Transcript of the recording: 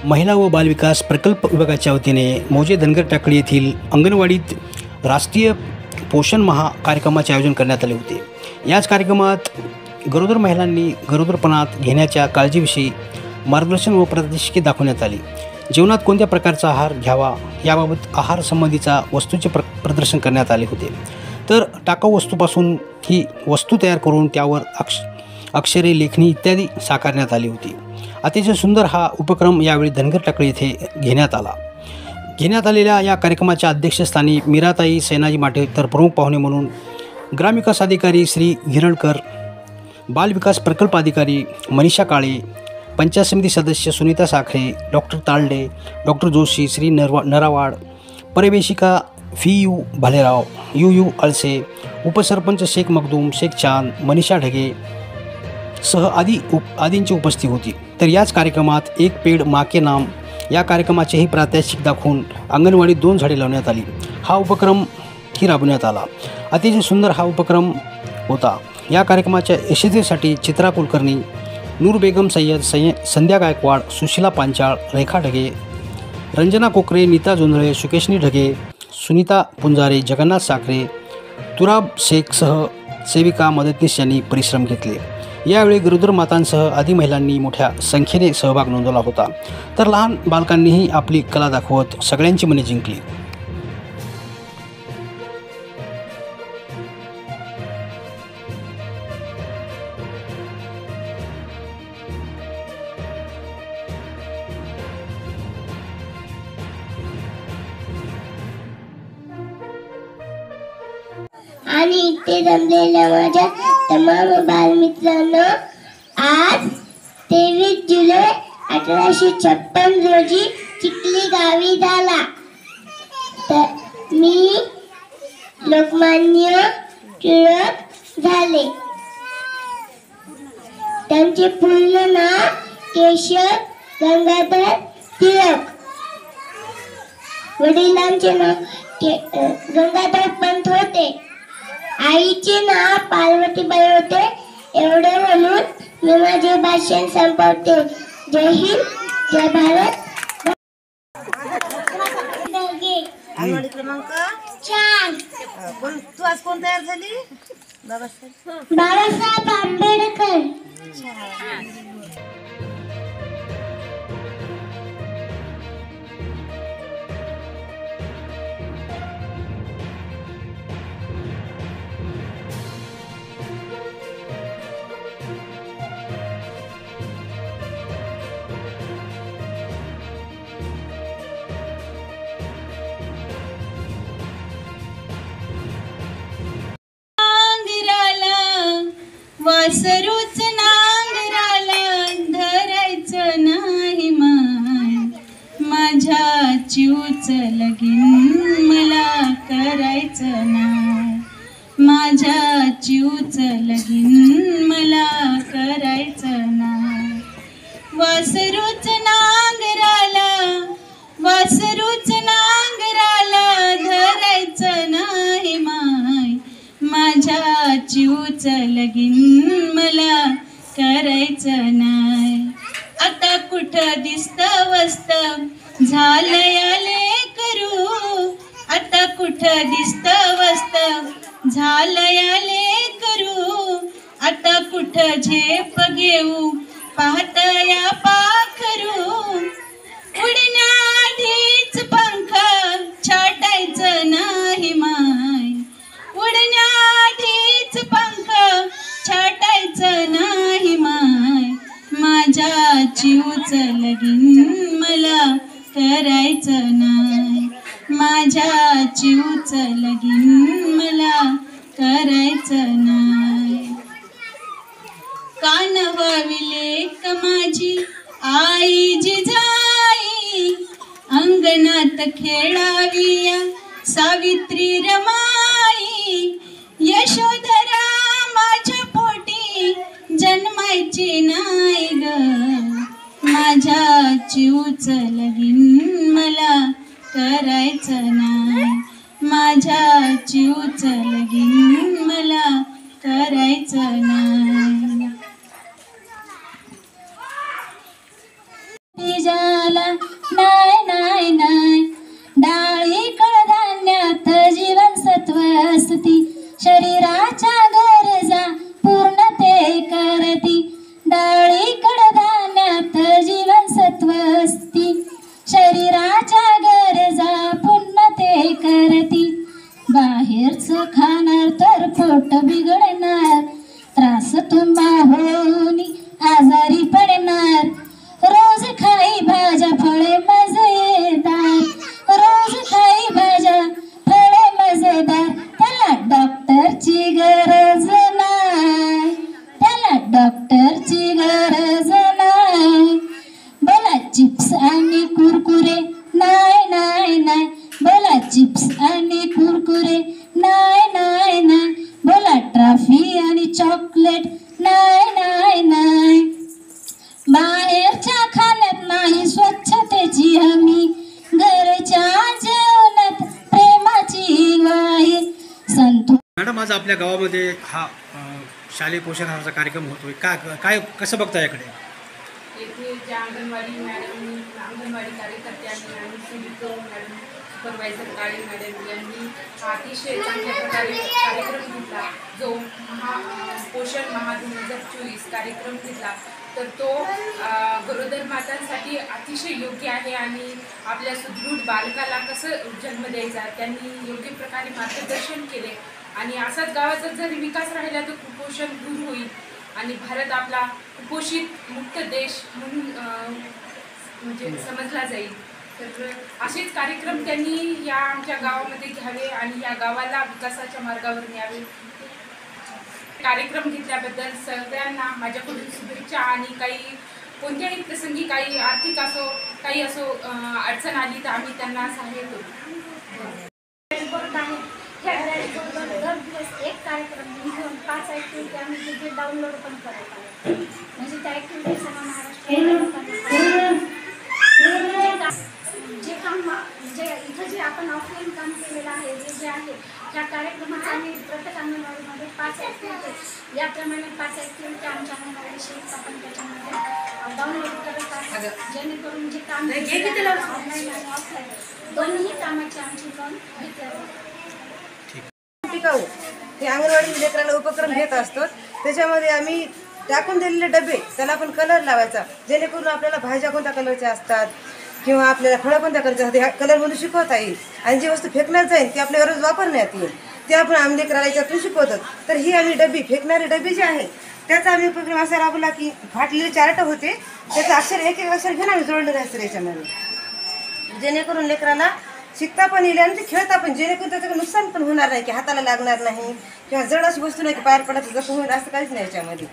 महिला व बालविकास प्रकल्प विभागाच्या वतीने मौजे धनगर टाकळी येथील अंगणवाडीत राष्ट्रीय पोषण माह कार्यक्रमाचे आयोजन करण्यात आले होते। याच कार्यक्रमात गरोदर महिलांनी गरोदरपणात घेण्याच्या काळजीविषयी मार्गदर्शन व प्रात्यक्षिके दाखवण्यात आली। जेवणात कोणत्या प्रकारचा आहार घ्यावा याबाबत आहार संबंधीचा वस्तूचे प्रदर्शन करण्यात आले होते। तर टाकाऊ वस्तूपासून ही वस्तू तयार करून त्यावर अक्षरे, लेखणी इत्यादी साकारण्यात आली होती। अतिशय सुंदर हा उपक्रम यावेळी धनगर टाकळी येथे घेण्यात आलेल्या या कार्यक्रमाच्या अध्यक्षस्थानी मीराताई सैनाजी माटे, तर प्रमुख पाहुणे म्हणून ग्रामविकास अधिकारी श्री हिरळकर, बालविकास प्रकल्प अधिकारी मनीषा काळे, पंचायत समिती सदस्य सुनीता साखरे, डॉक्टर तालडे, डॉक्टर जोशी, श्री नरावाड, पर्यवेशिका FU भालेराव, UU अळसे, उपसरपंच शेख मखदूम, शेख चांद, मनीषा ढगे सह आदींची उपस्थिती होती। तर याच कार्यक्रमात एक पेड माँ के नाम या कार्यक्रमाचेही प्रात्यक्षिक दाखवून अंगणवाडीत 2 झाडे लावण्यात आली। हा उपक्रम राबवण्यात आला। अतिशय सुंदर हा उपक्रम होता। या कार्यक्रमाच्या यशस्वीसाठी चित्रा कुलकर्णी, नूर बेगम सय्यद, संध्या गायकवाड, सुशीला पांचाळ, रेखा ढगे, रंजना कोकरे, नीता जोंधळे, सुकेशनी ढगे, सुनीता पुंजारे, जगन्नाथ साखरे, तुराब शेखसह सेविका मदतनीस यांनी परिश्रम घेतले। यावेळी गरोदर मातांसह आदी महिलांनी मोठ्या संख्येने सहभाग नोंदवला होता। तर लहान बालकांनीही आपली कला दाखवत सगळ्यांची मने जिंकली। आणि इथे जमलेल्या माझ्या तमाम बालमित्रांनो, आज 23 जुलै 1856 रोजी चिखली गावी झाला। तर मी लोकमान्य टिळक झाले। त्यांचे पूर्ण नाव केशव गंगाधर टिळक। वडिलांचे नाव गंगाधर पंत होते। आईचे नाव पार्वतीबाई होते। एवढे म्हणून मी माझे भाषण संपवते। जय हिंद, जय भारत। अंगणवाडी क्रमांक 4। तू आज कोण तयार झाली? बाबासाहेब आंबेडकर। वासरूच नांगराला धरायचं नाही माय, माझ्या चिऊच लगीन मला करायचं नाही, माझ्या चिऊच लगीन मला करायचं नाही। वासरूच नांगराला, वासरूच नांगराला धरायचं नाही माय, माझ्या चिऊच लगीन मला करायचं नाही। आता कुठं दिसतं वस्त झालंय करू, आता कुठं दिसतं वस्त झालंय करू, आता कुठं झेप घेऊ पाहतया पाखरू, उडण्याआधीच पंख छाटायचं नाही माय, उडण्याआधीच पंख छाटायचं नाही माय, माझ्या चिऊच लगीन मला करायचं नाही, माझ्या चिऊच लगीन मला करायचं नाही। कान वाविले माझी आई जिजाई, अंगणात खेळाविया सावित्री रमाई, यशोधरा माझ्या पोटी जन्मायची नाही ग, माझ्या चिऊच लगीन मला करायचं नाही, माझ्या चिऊच लगीन मला करायचं नाही। झाला बिघडणार, त्रास तुम्हा होऊन आजारी पडणार. रोज खाई भाज्या फळे मजेदार, रोज खाई भाज्या फळे मजेदार. त्याला डॉक्टरची गरज नाही, त्याला डॉक्टरची गरज नाही. बोला चिप्स आणि कुरकुरे नाही नाही नाही, बोला चिप्स आणि कुरकुरे नाही नाही नाही. बोला ट्रॉफी आणि चॉकलेट नाही नाही नाही. बाहेरच्या खाण्यात नाही स्वच्छतेची हमी, घरच्या जेवणात प्रेमाची ग्वाही. संतोष. मॅडम, आज आपल्या गावामध्ये हा शालेय पोषण आहाराचा कार्यक्रम होतोय, काय कसं बघता याकडे? येथे ज्या अंगणवाडी कार्यकर्त्यांनी आणि सुनीता मॅडम, सुपरवायझर काळे मॅडम यांनी अतिशय चांगल्या प्रकारे कार्यक्रम घेतला. जो पोषण महा 2024 कार्यक्रम घेतला, तर तो गरोदर मातांसाठी अतिशय योग्य आहे. आणि आपल्या सुदृढ बालकाला कसं जन्म द्यायचा त्यांनी योग्य प्रकारे मार्गदर्शन केले. आणि असाच गावाचा जर विकास राहिला तर कुपोषण दूर होईल आणि भारत आपला कुपोषित मुक्त देश म्हणून म्हणजे समजला जाईल. तर असेच कार्यक्रम त्यांनी या आमच्या गावामध्ये घ्यावे आणि या गावाला विकासाच्या मार्गावर न्यावे. कार्यक्रम घेतल्याबद्दल सगळ्यांना माझ्याकडून शुभेच्छा. आणि काही कोणत्याही प्रसंगी काही आर्थिक असो काही असो अडचण आली तर आम्ही त्यांना सहाय्य करू. एक कार्यक्रम घेऊन 5 ॲक्टिव्हिटी आम्ही तिथे डाउनलोड पण करायला, म्हणजे त्या ॲक्टिव्हिटी सर्व महाराष्ट्रात जे काम जे इथं जे आपण ऑफलाईन काम केलेलं आहे जे आहे त्या कार्यक्रमात आम्ही प्रत्येक अंगणवाडीमध्ये 5 ॲक्टिव्हिटी याप्रमाणे 5 ॲक्टिव्हिटी आमच्या अंगणवाडी आपण त्याच्यामध्ये डाउनलोड करत आहे, जेणेकरून जे काम ऑनलाईन आणि ऑफलाईन दोन्ही कामाची आमची लोन घेतली. टिकाऊ हे अंगणवाडी लेकरांना उपक्रम घेत असतो. त्याच्यामध्ये आम्ही टाकून दिलेले डबे त्याला आपण कलर लावायचा, जेणेकरून आपल्याला भाज्या कोणत्या कलरच्या असतात किंवा आपल्याला फळं कोणत्या कलरची असतात ह्या कलरमधून शिकवता येईल. आणि जी वस्तू फेकण्यात जाईल ती आपल्या गरज वापरण्यात येईल ते आपण आम्ही लेकराला याच्यातून शिकवतात. तर ही आम्ही डबी फेकणारे डबे जे आहे त्याचा आम्ही उपक्रम असा राबवला की फाटलेले चार्ट होते त्याचं अक्षर एक अक्षर घेऊन आम्ही जोडलेलं असतं याच्यामध्ये, जेणेकरून लेकराला शिकता पण येईल आणि ते खेळता पण, जेणेकरून त्याचं नुकसान पण होणार नाही की हाताला लागणार नाही किंवा जड अशी वस्तू नाही की पायर पडायचं जखम होईल असं काहीच नाही याच्यामध्ये.